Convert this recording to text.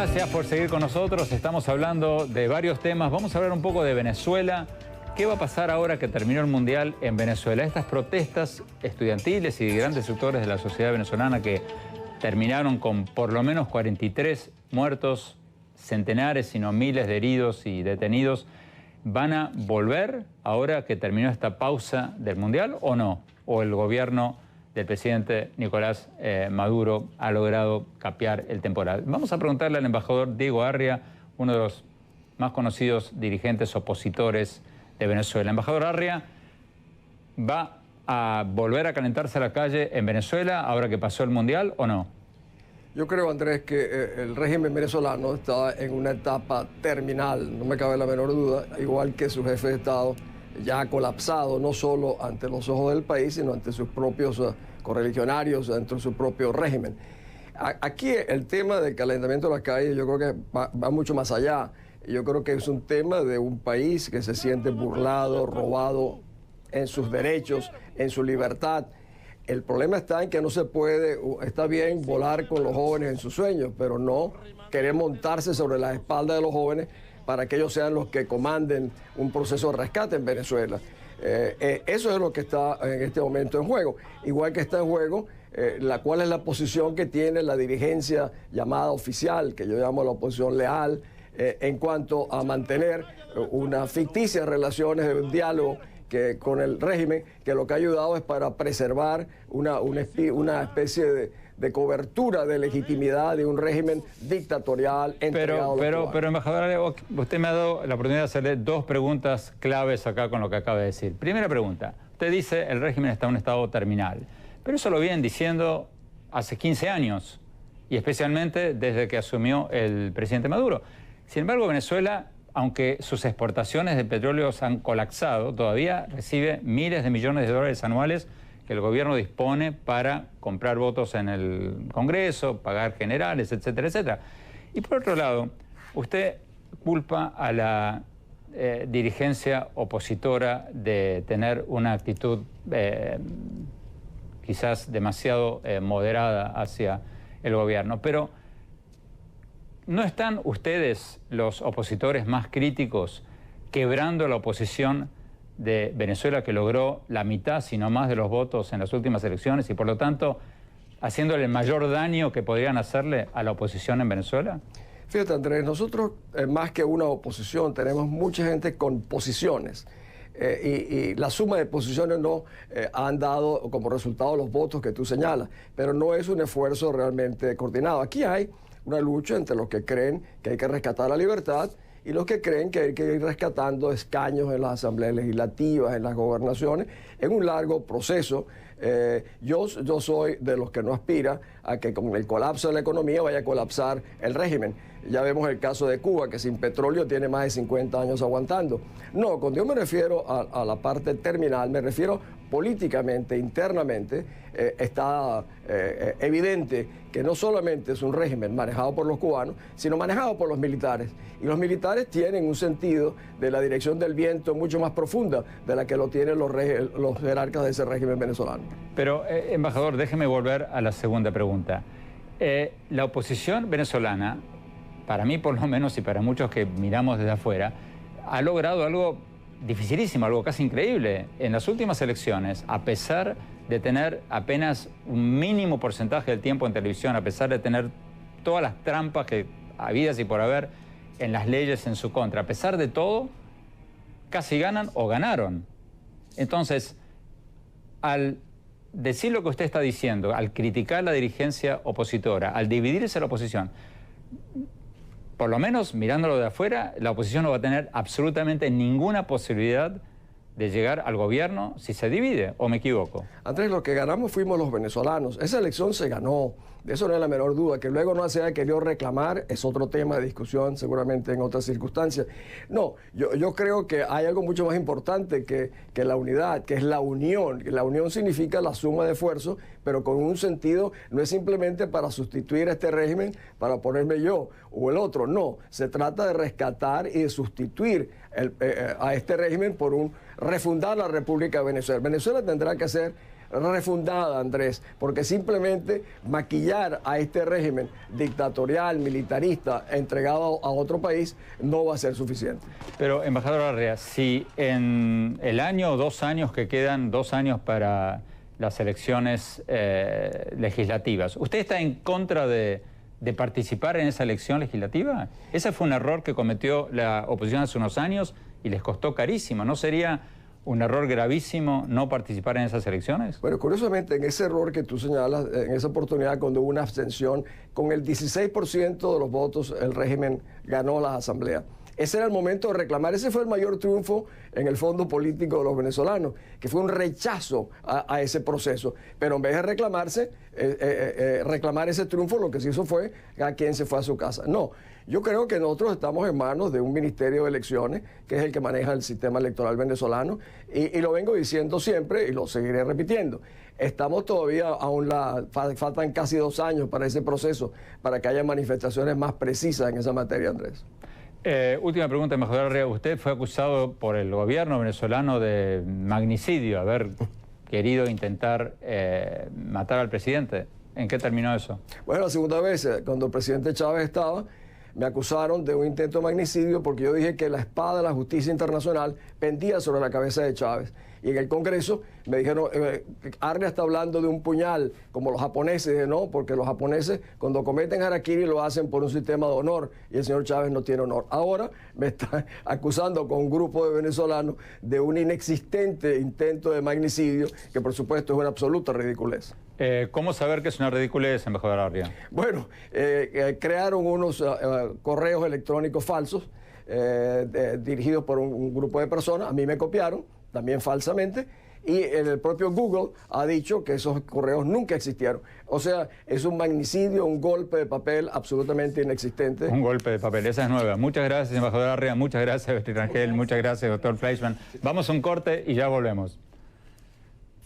Gracias por seguir con nosotros. Estamos hablando de varios temas. Vamos a hablar un poco de Venezuela. ¿Qué va a pasar ahora que terminó el Mundial en Venezuela? Estas protestas estudiantiles y de grandes sectores de la sociedad venezolana que terminaron con por lo menos 43 muertos, centenares, sino miles de heridos y detenidos, ¿van a volver ahora que terminó esta pausa del Mundial o no? ¿O el gobierno del presidente Nicolás Maduro ha logrado capear el temporal? Vamos a preguntarle al embajador Diego Arria, uno de los más conocidos dirigentes opositores de Venezuela. Embajador Arria, ¿va a volver a calentarse a la calle en Venezuela ahora que pasó el Mundial o no? Yo creo, Andrés, que el régimen venezolano está en una etapa terminal, no me cabe la menor duda, igual que su jefe de Estado ya ha colapsado, no solo ante los ojos del país, sino ante sus propios correligionarios, dentro de su propio régimen. Aquí el tema del calentamiento de las calles yo creo que va mucho más allá. Yo creo que es un tema de un país que se siente burlado, robado en sus derechos, en su libertad. El problema está en que no se puede, está bien volar con los jóvenes en sus sueños, pero no querer montarse sobre las espaldas de los jóvenes para que ellos sean los que comanden un proceso de rescate en Venezuela. Eso es lo que está en este momento en juego. Igual que está en juego cuál es la posición que tiene la dirigencia llamada oficial, que yo llamo la oposición leal, en cuanto a mantener una ficticia relaciones de un diálogo con el régimen, que lo que ha ayudado es para preservar una especie de cobertura de legitimidad de un régimen dictatorial entregado a los cubanos. Pero embajador, usted me ha dado la oportunidad de hacerle dos preguntas claves acá con lo que acaba de decir. Primera pregunta, usted dice el régimen está en un estado terminal, pero eso lo vienen diciendo hace 15 años y especialmente desde que asumió el presidente Maduro. Sin embargo, Venezuela, aunque sus exportaciones de petróleo han colapsado, todavía recibe miles de millones de dólares anuales que el gobierno dispone para comprar votos en el Congreso, pagar generales, etcétera, etcétera. Y por otro lado, usted culpa a la dirigencia opositora de tener una actitud quizás demasiado moderada hacia el gobierno, pero ¿no están ustedes, los opositores más críticos, quebrando la oposición de Venezuela, que logró la mitad, si no más, de los votos en las últimas elecciones y por lo tanto haciéndole el mayor daño que podrían hacerle a la oposición en Venezuela? Fíjate, Andrés, nosotros más que una oposición tenemos mucha gente con posiciones y la suma de posiciones no han dado como resultado los votos que tú señalas, pero no es un esfuerzo realmente coordinado. Aquí hay una lucha entre los que creen que hay que rescatar la libertad y los que creen que hay que ir rescatando escaños en las asambleas legislativas, en las gobernaciones, en un largo proceso. Yo soy de los que no aspira a que con el colapso de la economía vaya a colapsar el régimen. Ya vemos el caso de Cuba, que sin petróleo tiene más de 50 años aguantando. No, cuando yo me refiero a la parte terminal, me refiero políticamente, internamente, está evidente que no solamente es un régimen manejado por los cubanos, sino manejado por los militares. Y los militares tienen un sentido de la dirección del viento mucho más profunda de la que lo tienen los jerarcas de ese régimen venezolano. Pero, embajador, déjeme volver a la segunda pregunta. La oposición venezolana, para mí por lo menos y para muchos que miramos desde afuera, ha logrado algo dificilísimo, algo casi increíble. En las últimas elecciones, a pesar de tener apenas un mínimo porcentaje del tiempo en televisión, a pesar de tener todas las trampas que habidas y por haber en las leyes en su contra, a pesar de todo, casi ganan o ganaron. Entonces, al decir lo que usted está diciendo, al criticar la dirigencia opositora, al dividirse la oposición, por lo menos mirándolo de afuera, la oposición no va a tener absolutamente ninguna posibilidad de llegar al gobierno si se divide, ¿o me equivoco? Andrés, lo que ganamos fuimos los venezolanos. Esa elección se ganó, de eso no hay la menor duda. Que luego no se haya querido reclamar es otro tema de discusión, seguramente en otras circunstancias. No, yo creo que hay algo mucho más importante que la unidad, que es la unión. La unión significa la suma de esfuerzos, pero con un sentido, no es simplemente para sustituir a este régimen, para ponerme yo o el otro. No, se trata de rescatar y de sustituir a este régimen por refundar la República de Venezuela. Venezuela tendrá que hacer refundada, Andrés, porque simplemente maquillar a este régimen dictatorial, militarista, entregado a otro país, no va a ser suficiente. Pero, embajador Larrea, si en el año o 2 años que quedan, 2 años para las elecciones legislativas, ¿usted está en contra de participar en esa elección legislativa? Ese fue un error que cometió la oposición hace unos años y les costó carísimo. ¿No sería un error gravísimo no participar en esas elecciones? Bueno, curiosamente, en ese error que tú señalas, en esa oportunidad cuando hubo una abstención, con el 16% de los votos el régimen ganó la asamblea. Ese era el momento de reclamar. Ese fue el mayor triunfo en el fondo político de los venezolanos, que fue un rechazo a ese proceso. Pero en vez de reclamar ese triunfo, lo que se hizo fue a quien se fue a su casa. No, yo creo que nosotros estamos en manos de un ministerio de elecciones, que es el que maneja el sistema electoral venezolano, y lo vengo diciendo siempre y lo seguiré repitiendo. Estamos todavía, faltan casi 2 años para ese proceso, para que haya manifestaciones más precisas en esa materia, Andrés. Última pregunta, embajador Larrea. Usted fue acusado por el gobierno venezolano de magnicidio, haber querido intentar matar al presidente. ¿En qué terminó eso? Bueno, la segunda vez, cuando el presidente Chávez estaba, me acusaron de un intento de magnicidio porque yo dije que la espada de la justicia internacional pendía sobre la cabeza de Chávez. Y en el Congreso me dijeron, Arria está hablando de un puñal, como los japoneses. Dije, no, porque los japoneses cuando cometen harakiri lo hacen por un sistema de honor y el señor Chávez no tiene honor. Ahora me está acusando con un grupo de venezolanos de un inexistente intento de magnicidio, que por supuesto es una absoluta ridiculez. ¿Cómo saber que es una ridiculez, embajador Arria? Bueno, crearon unos correos electrónicos falsos dirigidos por un grupo de personas. A mí me copiaron, también falsamente, y el propio Google ha dicho que esos correos nunca existieron. O sea, es un magnicidio, un golpe de papel absolutamente inexistente. Un golpe de papel, esa es nueva. Muchas gracias, embajador Arria, muchas gracias, Beatriz Rangel, muchas gracias, doctor Fleischmann. Vamos a un corte y ya volvemos.